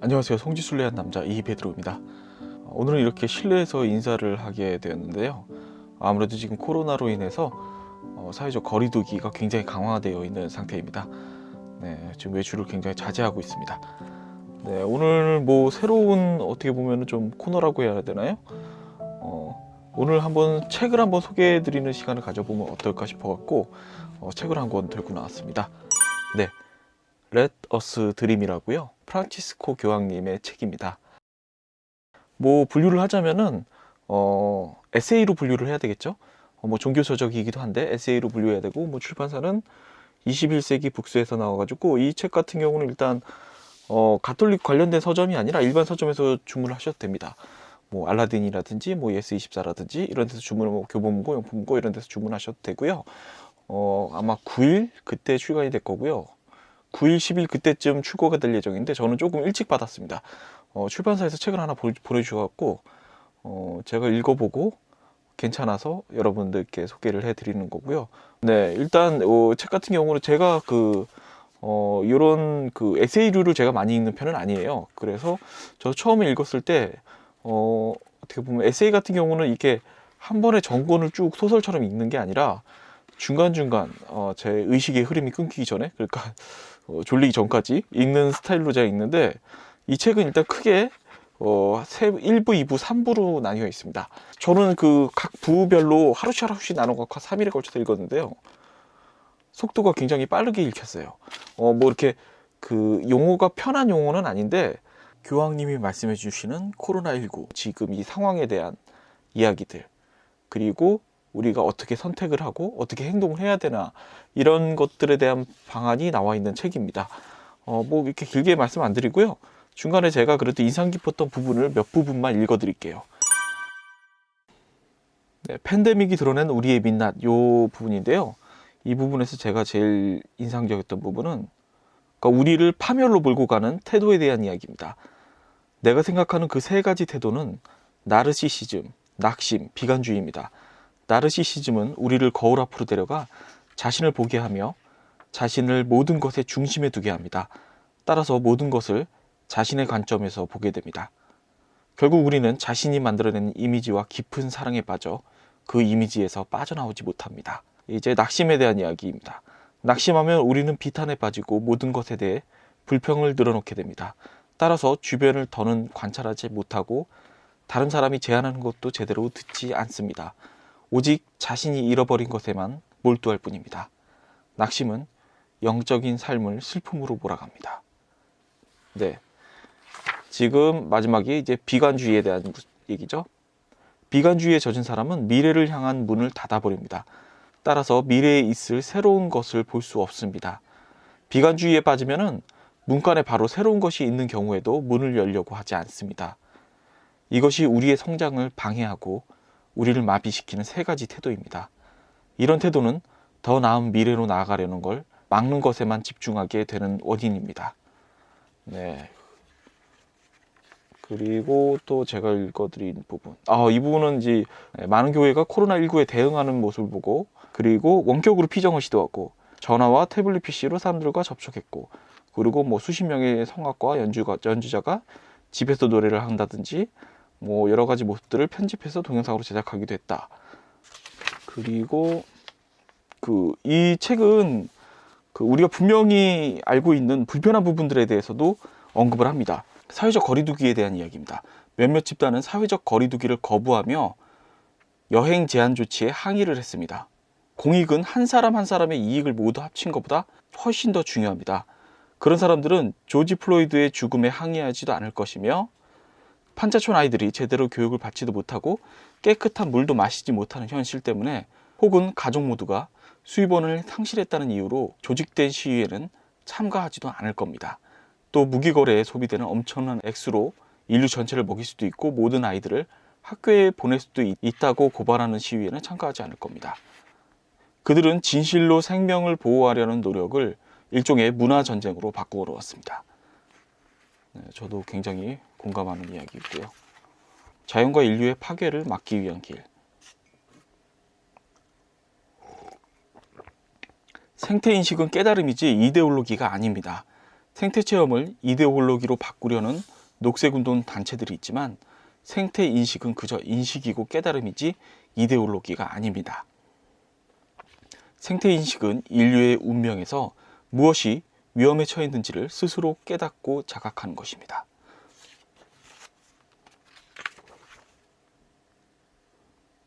안녕하세요. 성지순례한 남자 이베드로입니다. 오늘은 이렇게 실내에서 인사를 하게 되었는데요. 아무래도 지금 코로나로 인해서 사회적 거리두기가 굉장히 강화되어 있는 상태입니다. 네, 지금 외출을 굉장히 자제하고 있습니다. 네, 오늘 뭐 새로운 어떻게 보면 좀 코너라고 해야 되나요? 오늘 한번 책을 한번 소개해 드리는 시간을 가져보면 어떨까 싶어 갖고 책을 한 권 들고 나왔습니다. 네, Let Us Dream이라고요. 프란치스코 교황님의 책입니다. 뭐 분류를 하자면은 에세이로 분류를 해야 되겠죠. 뭐 종교 서적이기도 한데 에세이로 분류해야 되고, 뭐 출판사는 21세기 북스에서 나와가지고 이 책 같은 경우는 일단 가톨릭 관련된 서점이 아니라 일반 서점에서 주문을 하셔도 됩니다. 뭐 알라딘이라든지 뭐 예스24라든지 이런 데서 주문을, 뭐 교보문고, 용품고 이런 데서 주문하셔도 되고요. 아마 9일 그때 출간이 될 거고요. 9일, 10일 그때쯤 출고가 될 예정인데 저는 조금 일찍 받았습니다. 출판사에서 책을 하나 보내주셔갖고 제가 읽어보고 괜찮아서 여러분들께 소개를 해드리는 거고요. 네, 일단 책 같은 경우는 제가 이런 에세이류를 제가 많이 읽는 편은 아니에요. 그래서 저 처음에 읽었을 때 어떻게 보면 에세이 같은 경우는 이렇게 한 번에 전권을 쭉 소설처럼 읽는 게 아니라 중간중간 제 의식의 흐름이 끊기기 전에, 그러니까 졸리기 전까지 읽는 스타일로 제가 읽는데, 이 책은 일단 크게 1부, 2부, 3부로 나뉘어 있습니다. 저는 각 부별로 하루씩 나눠갖고 3일에 걸쳐서 읽었는데요. 속도가 굉장히 빠르게 읽혔어요. 뭐 이렇게 용어가 편한 용어는 아닌데, 교황님이 말씀해 주시는 코로나19 지금 이 상황에 대한 이야기들, 그리고 우리가 어떻게 선택을 하고 어떻게 행동을 해야 되나, 이런 것들에 대한 방안이 나와 있는 책입니다. 뭐 이렇게 길게 말씀 안 드리고요. 중간에 제가 그래도 인상 깊었던 부분을 몇 부분만 읽어 드릴게요. 네, 팬데믹이 드러낸 우리의 민낯, 요 부분인데요. 이 부분에서 제가 제일 인상적이었던 부분은, 그러니까 우리를 파멸로 몰고 가는 태도에 대한 이야기입니다. 내가 생각하는 그 세 가지 태도는 나르시시즘, 낙심, 비관주의입니다. 나르시시즘은 우리를 거울 앞으로 데려가 자신을 보게 하며 자신을 모든 것의 중심에 두게 합니다. 따라서 모든 것을 자신의 관점에서 보게 됩니다. 결국 우리는 자신이 만들어낸 이미지와 깊은 사랑에 빠져 그 이미지에서 빠져나오지 못합니다. 이제 낙심에 대한 이야기입니다. 낙심하면 우리는 비탄에 빠지고 모든 것에 대해 불평을 늘어놓게 됩니다. 따라서 주변을 더는 관찰하지 못하고 다른 사람이 제안하는 것도 제대로 듣지 않습니다. 오직 자신이 잃어버린 것에만 몰두할 뿐입니다. 낙심은 영적인 삶을 슬픔으로 몰아갑니다. 네, 지금 마지막이 이제 비관주의에 대한 얘기죠. 비관주의에 젖은 사람은 미래를 향한 문을 닫아버립니다. 따라서 미래에 있을 새로운 것을 볼 수 없습니다. 비관주의에 빠지면은 문간에 바로 새로운 것이 있는 경우에도 문을 열려고 하지 않습니다. 이것이 우리의 성장을 방해하고 우리를 마비시키는 세 가지 태도입니다. 이런 태도는 더 나은 미래로 나아가려는 걸 막는 것에만 집중하게 되는 원인입니다. 네. 그리고 또 제가 읽어드린 부분. 이 부분은 이제 많은 교회가 코로나19에 대응하는 모습을 보고, 그리고 원격으로 피정을 시도하고, 전화와 태블릿 PC로 사람들과 접촉했고, 그리고 뭐 수십 명의 성악과 연주자가 집에서 노래를 한다든지, 뭐 여러 가지 모습들을 편집해서 동영상으로 제작하기도 했다. 그리고 이 책은 우리가 분명히 알고 있는 불편한 부분들에 대해서도 언급을 합니다. 사회적 거리두기에 대한 이야기입니다. 몇몇 집단은 사회적 거리두기를 거부하며 여행 제한 조치에 항의를 했습니다. 공익은 한 사람 한 사람의 이익을 모두 합친 것보다 훨씬 더 중요합니다. 그런 사람들은 조지 플로이드의 죽음에 항의하지도 않을 것이며, 판자촌 아이들이 제대로 교육을 받지도 못하고 깨끗한 물도 마시지 못하는 현실 때문에, 혹은 가족 모두가 수입원을 상실했다는 이유로 조직된 시위에는 참가하지도 않을 겁니다. 또 무기거래에 소비되는 엄청난 액수로 인류 전체를 먹일 수도 있고 모든 아이들을 학교에 보낼 수도 있다고 고발하는 시위에는 참가하지 않을 겁니다. 그들은 진실로 생명을 보호하려는 노력을 일종의 문화전쟁으로 바꾸어 왔습니다. 네, 저도 굉장히 공감하는 이야기이고요. 자연과 인류의 파괴를 막기 위한 길. 생태인식은 깨달음이지 이데올로기가 아닙니다. 생태 체험을 이데올로기로 바꾸려는 녹색운동 단체들이 있지만 생태 인식은 그저 인식이고 깨달음이지 이데올로기가 아닙니다. 생태 인식은 인류의 운명에서 무엇이 위험에 처해 있는지를 스스로 깨닫고 자각하는 것입니다.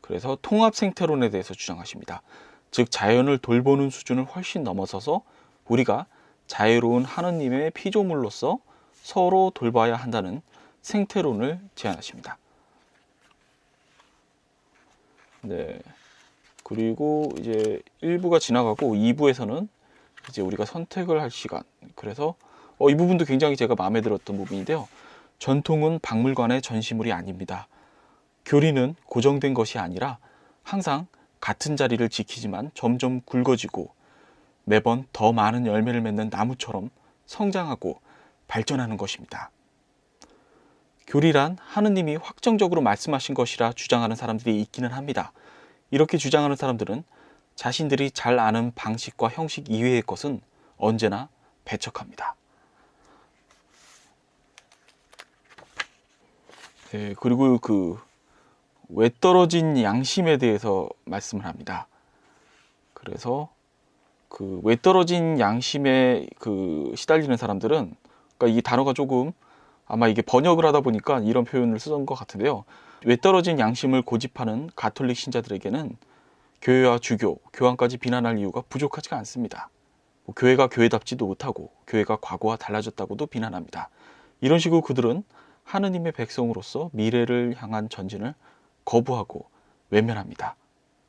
그래서 통합 생태론에 대해서 주장하십니다. 즉 자연을 돌보는 수준을 훨씬 넘어서서 우리가 자유로운 하느님의 피조물로서 서로 돌봐야 한다는 생태론을 제안하십니다. 네. 그리고 이제 1부가 지나가고 2부에서는 이제 우리가 선택을 할 시간. 그래서 이 부분도 굉장히 제가 마음에 들었던 부분인데요. 전통은 박물관의 전시물이 아닙니다. 교리는 고정된 것이 아니라 항상 같은 자리를 지키지만 점점 굵어지고 매번 더 많은 열매를 맺는 나무처럼 성장하고 발전하는 것입니다. 교리란 하느님이 확정적으로 말씀하신 것이라 주장하는 사람들이 있기는 합니다. 이렇게 주장하는 사람들은 자신들이 잘 아는 방식과 형식 이외의 것은 언제나 배척합니다. 네, 그리고 외떨어진 양심에 대해서 말씀을 합니다. 그래서 외떨어진 양심에 시달리는 사람들은, 그러니까 이 단어가 조금 아마 이게 번역을 하다 보니까 이런 표현을 쓰던 것 같은데요. 외떨어진 양심을 고집하는 가톨릭 신자들에게는 교회와 주교, 교황까지 비난할 이유가 부족하지가 않습니다. 교회가 교회답지도 못하고 교회가 과거와 달라졌다고도 비난합니다. 이런 식으로 그들은 하느님의 백성으로서 미래를 향한 전진을 거부하고 외면합니다.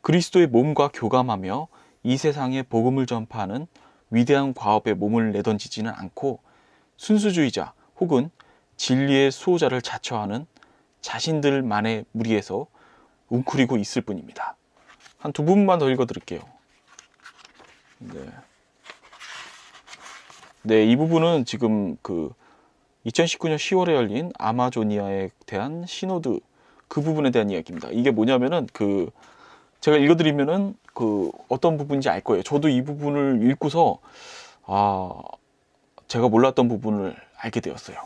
그리스도의 몸과 교감하며 이 세상에 복음을 전파하는 위대한 과업에 몸을 내던지지는 않고 순수주의자 혹은 진리의 수호자를 자처하는 자신들만의 무리에서 웅크리고 있을 뿐입니다. 한 두 부분만 더 읽어드릴게요. 네, 이 부분은 지금 2019년 10월에 열린 아마조니아에 대한 시노드 그 부분에 대한 이야기입니다. 이게 뭐냐면은 제가 읽어드리면은 어떤 부분인지 알 거예요. 저도 이 부분을 읽고서 제가 몰랐던 부분을 알게 되었어요.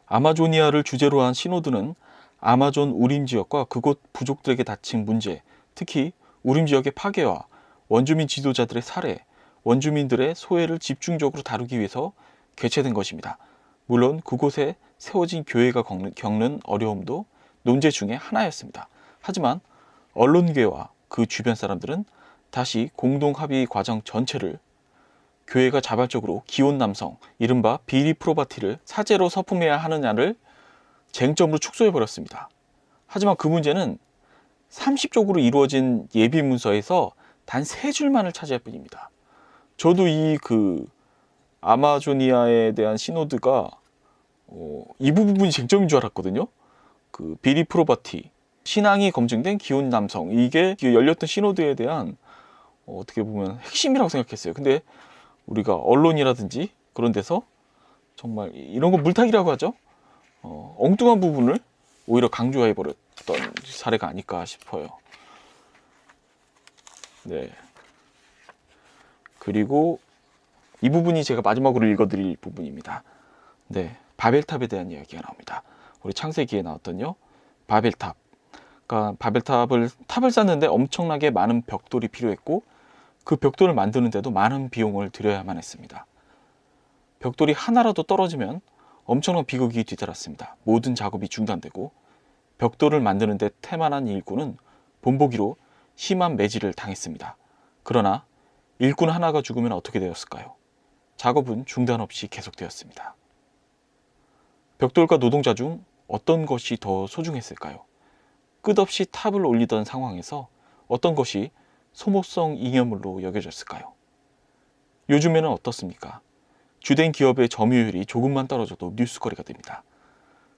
아마조니아를 주제로 한 시노드는 아마존 우림 지역과 그곳 부족들에게 닥친 문제, 특히 우림 지역의 파괴와 원주민 지도자들의 살해, 원주민들의 소외를 집중적으로 다루기 위해서 개최된 것입니다. 물론 그곳에 세워진 교회가 겪는 어려움도 논제 중에 하나였습니다. 하지만 언론계와 그 주변 사람들은 다시 공동 합의 과정 전체를 교회가 자발적으로 기혼 남성, 이른바 비리 프로바티를 사제로 서품해야 하느냐를 쟁점으로 축소해버렸습니다. 하지만 그 문제는 30쪽으로 이루어진 예비 문서에서 단 3줄만을 차지할 뿐입니다. 저도 아마조니아에 대한 시노드가 이 부분이 쟁점인 줄 알았거든요. 비리 프로바티, 신앙이 검증된 기혼 남성, 이게 열렸던 시노드에 대한 어떻게 보면 핵심이라고 생각했어요. 근데 우리가 언론이라든지 그런 데서 정말 이런 거 물타기라고 하죠. 엉뚱한 부분을 오히려 강조해버렸던 사례가 아닐까 싶어요. 네. 그리고 이 부분이 제가 마지막으로 읽어드릴 부분입니다. 네, 바벨탑에 대한 이야기가 나옵니다. 우리 창세기에 나왔던요, 바벨탑. 그러니까 탑을 쌓는데 엄청나게 많은 벽돌이 필요했고 그 벽돌을 만드는데도 많은 비용을 들여야만 했습니다. 벽돌이 하나라도 떨어지면 엄청난 비극이 뒤따랐습니다. 모든 작업이 중단되고 벽돌을 만드는데 태만한 일꾼은 본보기로 심한 매질을 당했습니다. 그러나 일꾼 하나가 죽으면 어떻게 되었을까요? 작업은 중단 없이 계속되었습니다. 벽돌과 노동자 중 어떤 것이 더 소중했을까요? 끝없이 탑을 올리던 상황에서 어떤 것이 소모성 잉여물로 여겨졌을까요? 요즘에는 어떻습니까? 주된 기업의 점유율이 조금만 떨어져도 뉴스거리가 됩니다.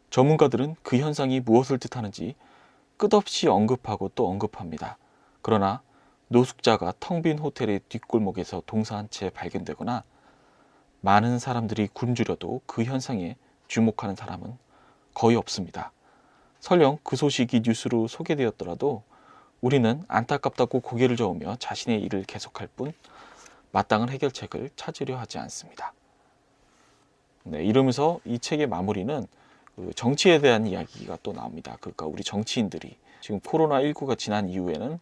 전문가들은 그 현상이 무엇을 뜻하는지 끝없이 언급하고 또 언급합니다. 그러나 노숙자가 텅 빈 호텔의 뒷골목에서 동사한 채 발견되거나 많은 사람들이 굶주려도 그 현상에 주목하는 사람은 거의 없습니다. 설령 그 소식이 뉴스로 소개되었더라도 우리는 안타깝다고 고개를 저으며 자신의 일을 계속할 뿐 마땅한 해결책을 찾으려 하지 않습니다. 네, 이러면서 이 책의 마무리는 그 정치에 대한 이야기가 또 나옵니다. 그러니까 우리 정치인들이 지금 코로나19가 지난 이후에는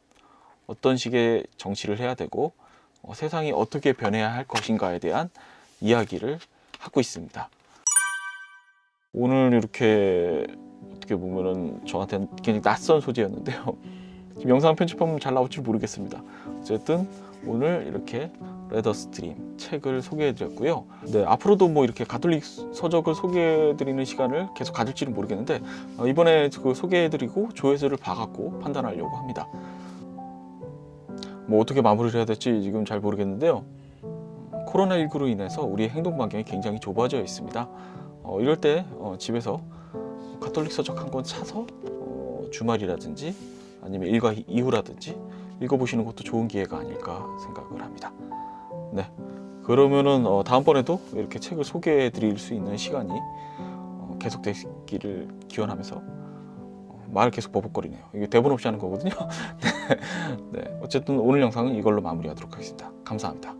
어떤 식의 정치를 해야 되고 세상이 어떻게 변해야 할 것인가에 대한 이야기를 하고 있습니다. 오늘 이렇게 어떻게 보면은 저한테는 굉장히 낯선 소재였는데요. 지금 영상 편집하면 잘 나올지 모르겠습니다. 어쨌든 오늘 이렇게 레더스트림 책을 소개해드렸고요. 네, 앞으로도 뭐 이렇게 가톨릭 서적을 소개해드리는 시간을 계속 가질지는 모르겠는데 이번에 그 소개해드리고 조회수를 봐갖고 판단하려고 합니다. 뭐 어떻게 마무리를 해야 될지 지금 잘 모르겠는데요. 코로나19로 인해서 우리의 행동 반경이 굉장히 좁아져 있습니다. 이럴 때 집에서 가톨릭 서적 한 권 사서 주말이라든지 아니면 일과 이후라든지 읽어보시는 것도 좋은 기회가 아닐까 생각을 합니다. 네, 그러면은 다음번에도 이렇게 책을 소개해 드릴 수 있는 시간이 계속되기를 기원하면서 말을 계속 버벅거리네요. 이게 대본 없이 하는 거거든요. 네, 어쨌든 오늘 영상은 이걸로 마무리하도록 하겠습니다. 감사합니다.